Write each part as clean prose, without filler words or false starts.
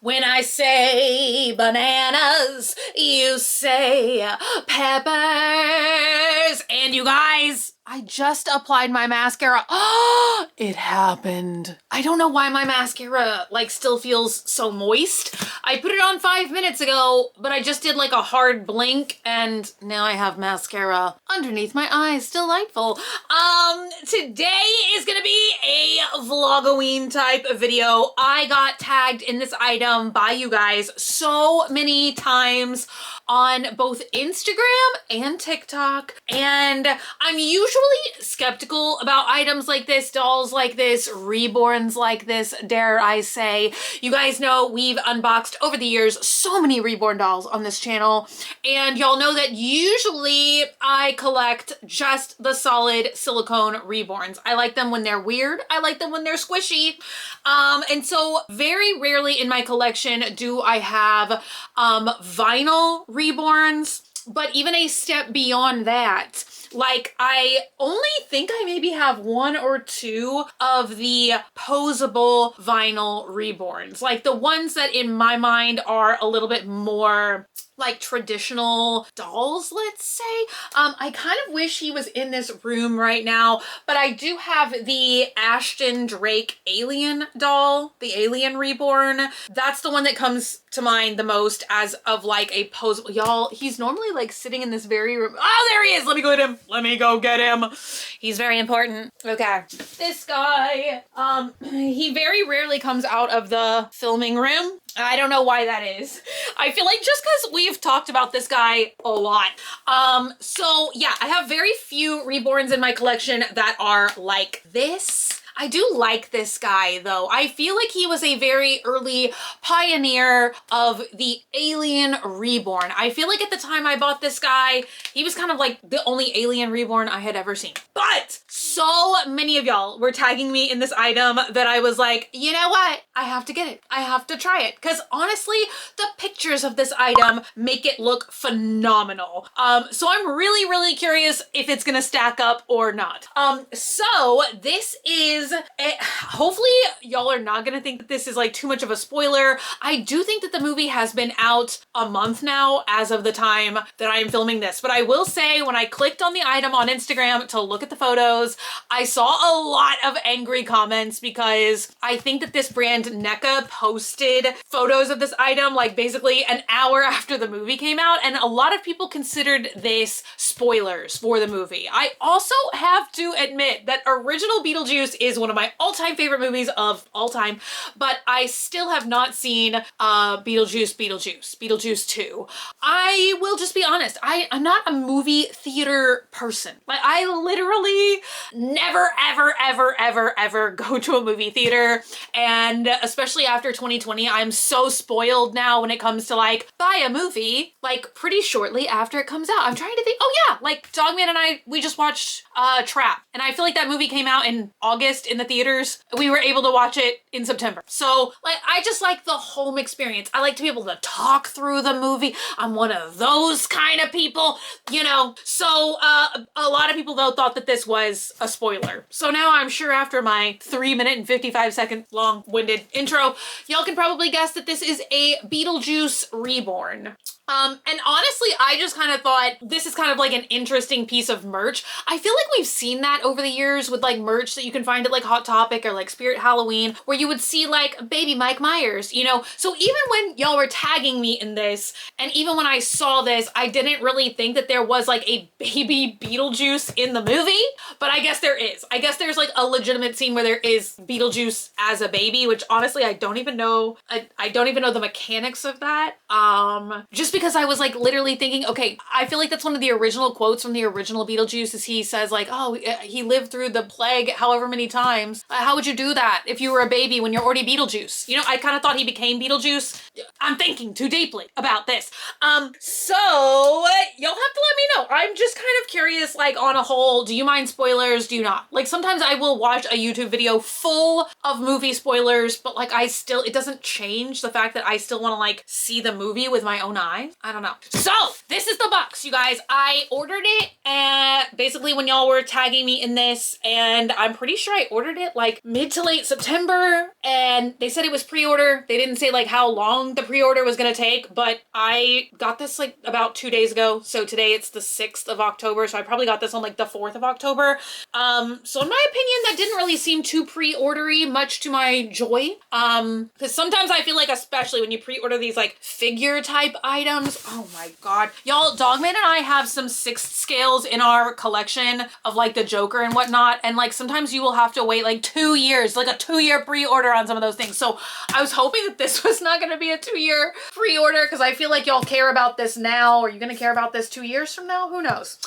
When I say bananas, you say peppers. And you guys, I just applied my mascara. Oh, it happened. I don't know why my mascara like still feels so moist. I put it on 5 minutes ago, but I just did like a hard blink and now I have mascara underneath my eyes. Delightful. Today is gonna be a vlogoween type of video. I got tagged in this item by you guys so many times on both Instagram and TikTok, and I'm usually skeptical about items like this, dolls like this, reborns like this, dare I say. You guys know we've unboxed over the years so many reborn dolls on this channel, and y'all know that usually I collect just the solid silicone reborns. I like them when they're weird. I like them when they're squishy. And so very rarely in my collection do I have vinyl reborns, but even a step beyond that, like I only think I maybe have one or two of the posable vinyl reborns, like the ones that in my mind are a little bit more like traditional dolls, let's say. I kind of wish he was in this room right now, but I do have the Ashton Drake alien doll, the alien reborn. That's the one that comes to mind the most as of like a posable. Y'all, he's normally like sitting in this very room. Oh, there he is. Let me go get him. Let me go get him. He's very important. Okay. This guy, he very rarely comes out of the filming room. I don't know why that is. I feel like just because we've talked about this guy a lot. So yeah, I have very few reborns in my collection that are like this. I do like this guy though. I feel like he was a very early pioneer of the alien reborn. I feel like at the time I bought this guy, he was kind of like the only alien reborn I had ever seen. But so many of y'all were tagging me in this item that I was like, you know what? I have to get it. I have to try it. Because honestly, the pictures of this item make it look phenomenal. So I'm really, really curious if it's gonna stack up or not. So this is hopefully y'all are not gonna think that this is like too much of a spoiler. I do think that the movie has been out a month now as of the time that I am filming this, but I will say when I clicked on the item on Instagram to look at the photos, I saw a lot of angry comments because I think that this brand NECA posted photos of this item like basically an hour after the movie came out, and a lot of people considered this spoilers for the movie. I also have to admit that original Beetlejuice is one of my all-time favorite movies of all time, but I still have not seen Beetlejuice 2. I will just be honest, I'm not a movie theater person. Like I literally never, ever go to a movie theater, and especially after 2020, I'm so spoiled now when it comes to like buy a movie like pretty shortly after it comes out. I'm trying to think, oh yeah, like Dogman and I, we just watched Trap, and I feel like that movie came out in August in the theaters. We were able to watch it in September. So like I just like the home experience. I like to be able to talk through the movie. I'm one of those kind of people, you know. So a lot of people though thought that this was a spoiler. So now I'm sure after my 3-minute and 55-second long-winded intro, y'all can probably guess that this is a Beetlejuice reborn. And honestly, I just kind of thought this is kind of like an interesting piece of merch. I feel like we've seen that over the years with like merch that you can find at like Hot Topic or like Spirit Halloween, where you would see like baby Mike Myers, you know? So even when y'all were tagging me in this, and even when I saw this, I didn't really think that there was like a baby Beetlejuice in the movie, but I guess there is. I guess there's like a legitimate scene where there is Beetlejuice as a baby, which honestly, I don't even know. I don't even know the mechanics of that. Just because I was like literally thinking, okay, I feel like that's one of the original quotes from the original Beetlejuice is he says like, oh, he lived through the plague however many times. How would you do that if you were a baby when you're already Beetlejuice? You know, I kind of thought he became Beetlejuice. I'm thinking too deeply about this. So you'll have to let me know. I'm just kind of curious, like on a whole, do you mind spoilers? Do you not? Like sometimes I will watch a YouTube video full of movie spoilers, but like it doesn't change the fact that I still want to like see the movie with my own eyes. Why? I don't know. So this is the box, you guys. I ordered it basically when y'all were tagging me in this, and I'm pretty sure I ordered it like mid to late September, and they said it was pre-order. They didn't say like how long the pre-order was gonna take, but I got this like about 2 days ago. So today it's the 6th of October, so I probably got this on like the 4th of October. So in my opinion, that didn't really seem too pre-ordery, much to my joy. Because sometimes I feel like, especially when you pre-order these like figure type items, oh my god. Y'all, Dogman and I have some 6th scales in our collection of like the Joker and whatnot, and like sometimes you will have to wait like 2 years, like a 2-year pre-order on some of those things. So I was hoping that this was not gonna be a 2-year pre-order, because I feel like y'all care about this now. Are you gonna care about this 2 years from now? Who knows?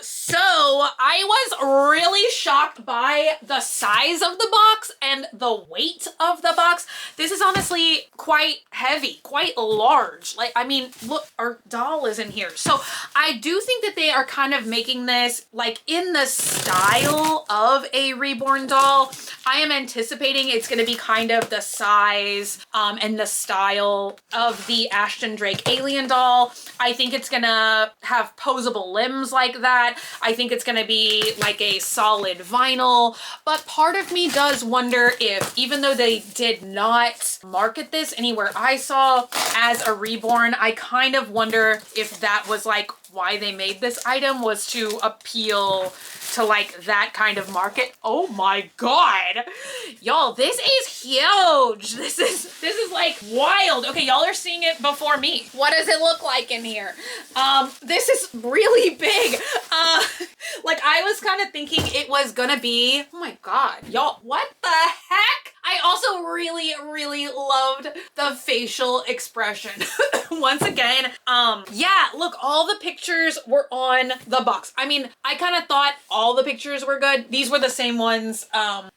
So I was really shocked by the size of the box and the weight of the box. This is honestly quite heavy, quite large. Like, I mean, look, our doll is in here. So I do think that they are kind of making this like in the style of a Reborn doll. I am anticipating it's going to be kind of the size and the style of the Ashton Drake alien doll. I think it's going to have posable limbs like that. I think it's going to be like a solid vinyl, but part of me does wonder if, even though they did not market this anywhere I saw as a Reborn, I kind of wonder if that was like why they made this item, was to appeal to like that kind of market. Oh my god, y'all, this is huge. This is like wild. Okay, y'all are seeing it before me. What does it look like in here? This is really big. Like I was kind of thinking it was gonna be, oh my god, y'all, what the heck? I also really, really loved the facial expression. Once again, yeah, look, all the pictures were on the box. I mean, I kind of thought all the pictures were good. These were the same ones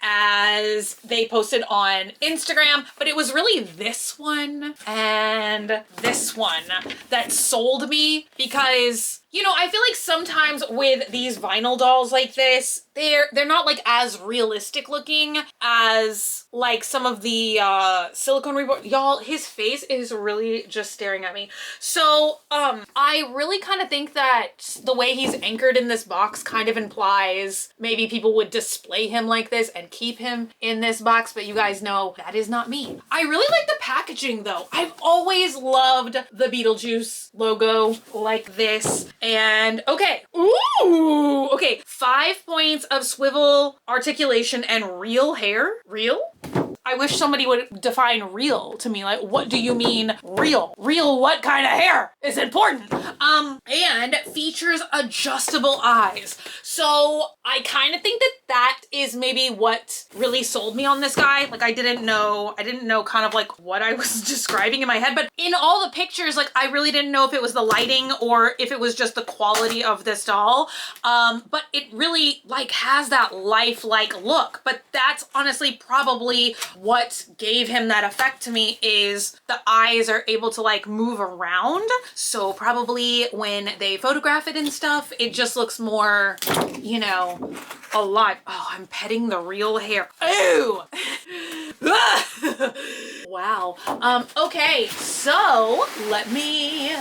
as they posted on Instagram, but it was really this one and this one that sold me, because you know, I feel like sometimes with these vinyl dolls like this, they're not like as realistic looking as like some of the silicone Reborn. Y'all, his face is really just staring at me. So I really kind of think that the way he's anchored in this box kind of implies maybe people would display him like this and keep him in this box, but you guys know that is not me. I really like the packaging though. I've always loved the Beetlejuice logo like this. And okay, ooh, okay, 5 points of swivel, articulation, and real hair. Real? I wish somebody would define real to me. Like, what do you mean real? Real what kind of hair is important? And features adjustable eyes. So I kind of think that that is maybe what really sold me on this guy. Like I didn't know kind of like what I was describing in my head, but in all the pictures, like I really didn't know if it was the lighting or if it was just the quality of this doll. But it really like has that lifelike look, but that's honestly probably what gave him that effect to me, is the eyes are able to like move around. So probably when they photograph it and stuff, it just looks more, you know, alive. Oh, I'm petting the real hair. Ooh. Wow. Okay, so let me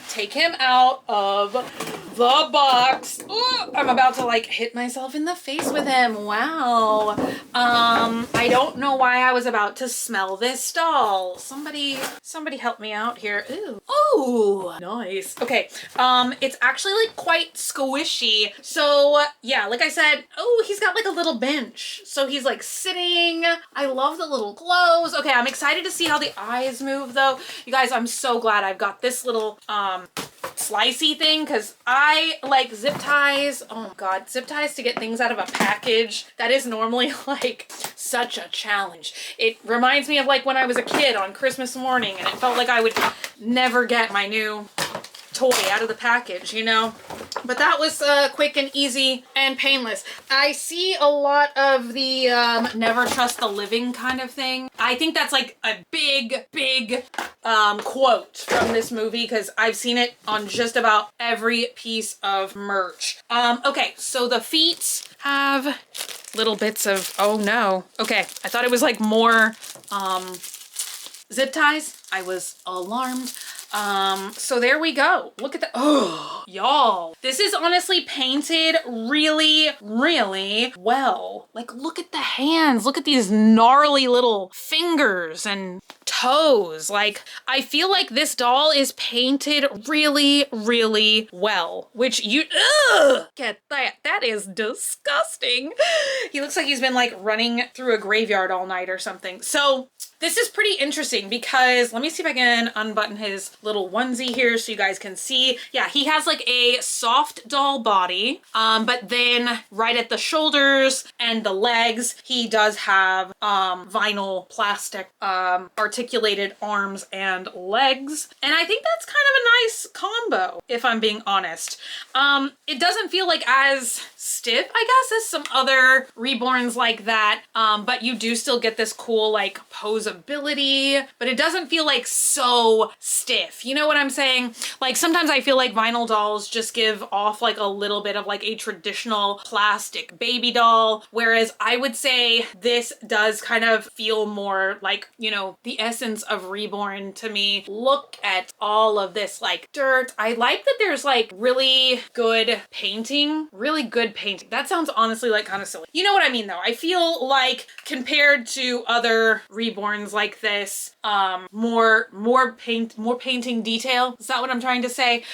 take him out of the box. Ooh, I'm about to like hit myself in the face with him. Wow. I don't know why I was about to smell this doll. Somebody help me out here. Ooh. Oh, nice. Okay. It's actually like quite squishy. So yeah, like I said, oh, he's got like a little bench. So he's like sitting. I love the little clothes. Okay, I'm excited to see how the eyes move though. You guys, I'm so glad I've got this little slicey thing, because I like zip ties. Oh my god, zip ties to get things out of a package. That is normally like such a challenge. It reminds me of like when I was a kid on Christmas morning and it felt like I would never get my new toy out of the package, you know? But that was quick and easy and painless. I see a lot of the never trust the living kind of thing. I think that's like a big quote from this movie, because I've seen it on just about every piece of merch. Okay, so the feet have little bits of, oh no. Okay, I thought it was like more zip ties. I was alarmed. So there we go. Look at that. Oh, y'all. This is honestly painted really, really well. Like, look at the hands. Look at these gnarly little fingers and toes. Like, I feel like this doll is painted really, really well, which you, ugh, get that. That is disgusting. He looks like he's been like running through a graveyard all night or something. So this is pretty interesting because let me see if I can unbutton his little onesie here so you guys can see. Yeah, he has like a soft doll body, but then right at the shoulders and the legs, he does have vinyl plastic articulated arms and legs. And I think that's kind of a nice combo, if I'm being honest. It doesn't feel like as stiff, I guess, as some other reborns like that, but you do still get this cool like posability, but it doesn't feel like so stiff. You know what I'm saying? Like sometimes I feel like vinyl dolls just give off like a little bit of like a traditional plastic baby doll, whereas I would say this does kind of feel more like, you know, the essence of Reborn to me. Look at all of this like dirt. I like that there's like really good painting, That sounds honestly like kind of silly. You know what I mean though? I feel like compared to other Reborns like this, more painting detail. Is that what I'm trying to say?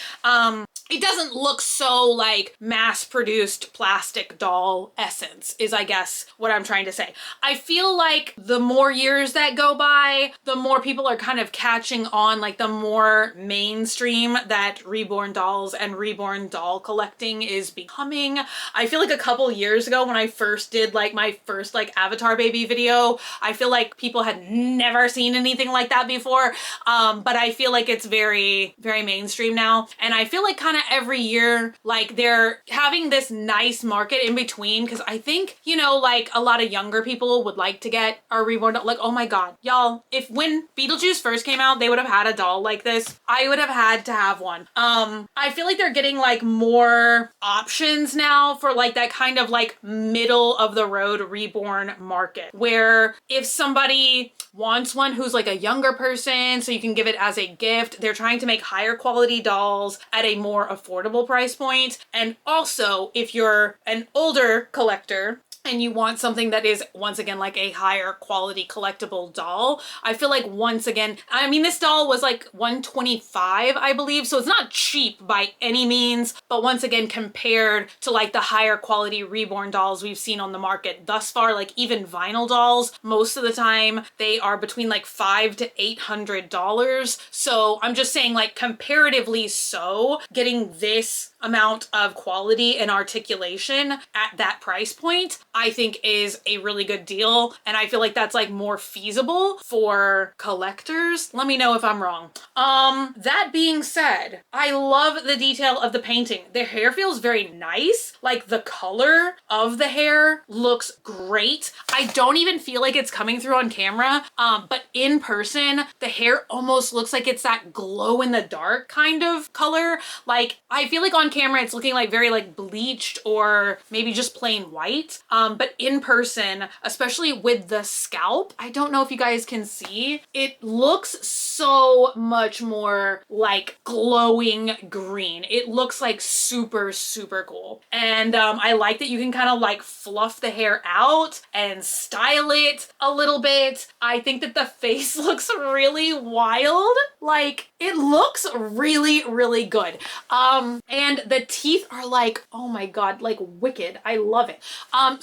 It doesn't look so like mass-produced plastic doll essence is I guess what I'm trying to say. I feel like the more years that go by, the more people are kind of catching on, like the more mainstream that Reborn dolls and Reborn doll collecting is becoming. I feel like a couple years ago when I first did like my first like Avatar baby video, I feel like people had never seen anything like that before. But I feel like it's very, very mainstream now. And I feel like kind of every year, like they're having this nice market in between. Cause I think, you know, like a lot of younger people would like to get a Reborn doll. Like, oh my God, y'all, if when Beetlejuice first came out, they would have had a doll like this, I would have had to have one. I feel like they're getting like more options now for like that kind of like middle of the road Reborn market, where if somebody wants one who's like a younger person, so you can give it as a gift, they're trying to make higher quality dolls at a more affordable price point. And also if you're an older collector and you want something that is once again like a higher quality collectible doll, I feel like once again, I mean, this doll was like $125, I believe, so it's not cheap by any means, but once again, compared to like the higher quality Reborn dolls we've seen on the market thus far, like even vinyl dolls, most of the time they are between like $500 to $800. So I'm just saying, like, comparatively, so getting this amount of quality and articulation at that price point, I think is a really good deal. And I feel like that's like more feasible for collectors. Let me know if I'm wrong. That being said, I love the detail of the painting. The hair feels very nice. Like the color of the hair looks great. I don't even feel like it's coming through on camera, but in person, the hair almost looks like it's that glow in the dark kind of color. Like I feel like on camera, it's looking like very like bleached or maybe just plain white. But in person, especially with the scalp, I don't know if you guys can see, it looks so much more like glowing green. It looks like super, super cool. And I like that you can kind of like fluff the hair out and style it a little bit. I think that the face looks really wild. Like it looks really, really good. And the teeth are like, oh my God, like wicked. I love it.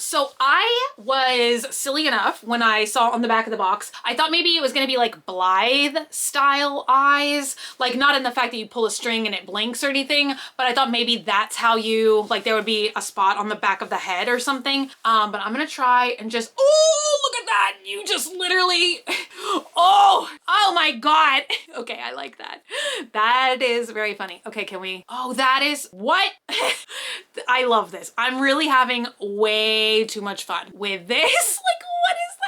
So I was silly enough when I saw on the back of the box, I thought maybe it was gonna be like Blythe style eyes, like not in the fact that you pull a string and it blinks or anything, but I thought maybe that's how you, like there would be a spot on the back of the head or something. But I'm gonna try and just, oh, look at that. You just literally, oh my God. Okay, I like that. That is very funny. Okay, can we, oh, that is, what? I love this. I'm really having way too much fun with this. Like, what is that?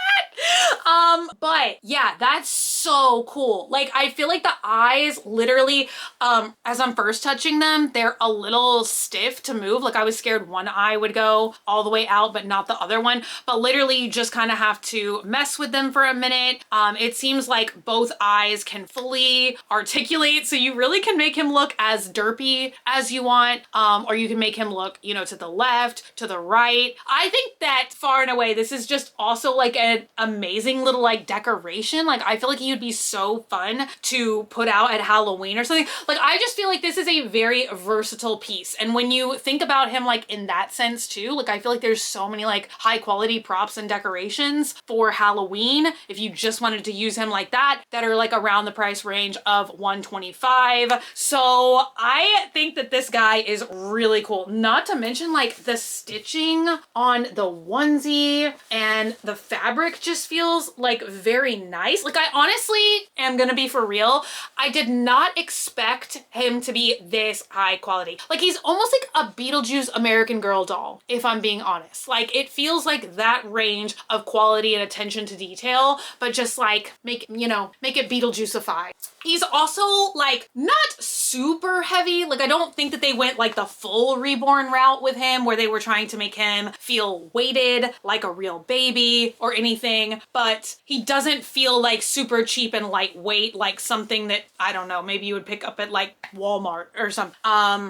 But yeah, that's so cool. Like, I feel like the eyes literally, as I'm first touching them, they're a little stiff to move. Like, I was scared one eye would go all the way out, but not the other one. But literally, you just kind of have to mess with them for a minute. It seems like both eyes can fully articulate, so you really can make him look as derpy as you want, or you can make him look, you know, to the left, to the right. I think that far and away, this is just also like an amazing little like decoration. Like, I feel like he would be so fun to put out at Halloween or something. Like, I just feel like this is a very versatile piece. And when you think about him like in that sense too, like, I feel like there's so many like high quality props and decorations for Halloween, if you just wanted to use him like that are like around the price range of $125. So I think that this guy is really cool. Not to mention like the stitching on the onesie and the fabric just feels like very nice. Like, I honestly am gonna be for real, I did not expect him to be this high quality. Like, he's almost like a Beetlejuice American Girl doll, if I'm being honest. Like, it feels like that range of quality and attention to detail, but just like make it Beetlejuiceify. He's also like not super heavy. Like, I don't think that they went like the full Reborn route with him where they were trying to make him feel weighted like a real baby or anything, but he doesn't feel like super cheap and lightweight, like something that, I don't know, maybe you would pick up at like Walmart or something.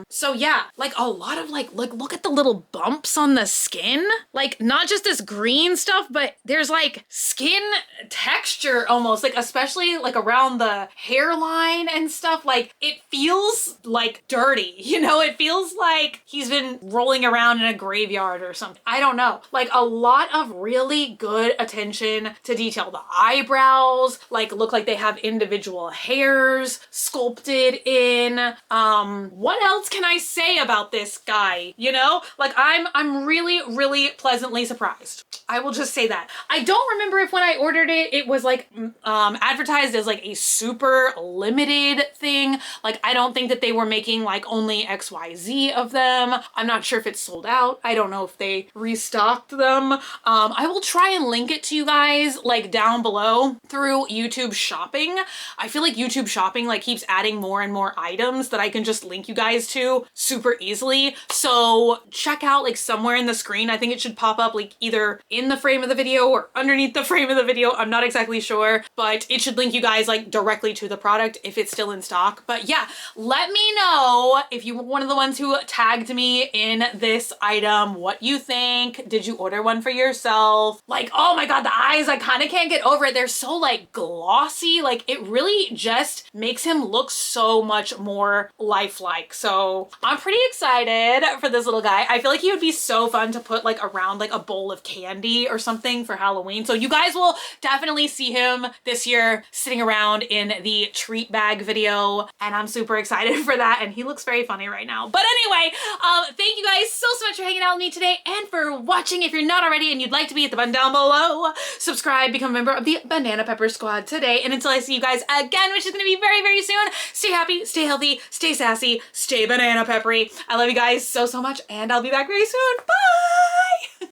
So yeah, like a lot of like look at the little bumps on the skin. Like, not just this green stuff, but there's like skin texture almost, like especially like around the hairline and stuff. Like, it feels like dirty, you know? It feels like he's been rolling around in a graveyard or something. I don't know. Like, a lot of really good attention to detail. The eyebrows like look like they have individual hairs sculpted in. What else can I say about this guy? You know, like, I'm really pleasantly surprised. I will just say that. I don't remember if when I ordered it, it was like advertised as like a super limited thing. Like, I don't think that they were making like only XYZ of them. I'm not sure if it's sold out. I don't know if they restocked them. I will try and link it to you guys like down below through YouTube shopping. I feel like YouTube shopping like keeps adding more and more items that I can just link you guys to super easily. So check out like somewhere in the screen. I think it should pop up like either in the frame of the video or underneath the frame of the video. I'm not exactly sure, but it should link you guys like directly to the product if it's still in stock. But yeah, let me know if you were one of the ones who tagged me in this item, what you think. Did you order one for yourself? Like, oh my God, the eyes, I kind of can't get over it. They're so like glossy. Like, it really just makes him look so much more lifelike. So I'm pretty excited for this little guy. I feel like he would be so fun to put like around like a bowl of candy or something for Halloween. So you guys will definitely see him this year sitting around in the treat bag video, and I'm super excited for that, and he looks very funny right now. But anyway, thank you guys so much for hanging out with me today and for watching. If you're not already and you'd like to be, at the button down below, subscribe, become a member of the Banana Pepper Squad today. And until I see you guys again, which is going to be very soon, stay happy, stay healthy, stay sassy, stay banana peppery. I love you guys so much, and I'll be back very soon. Bye!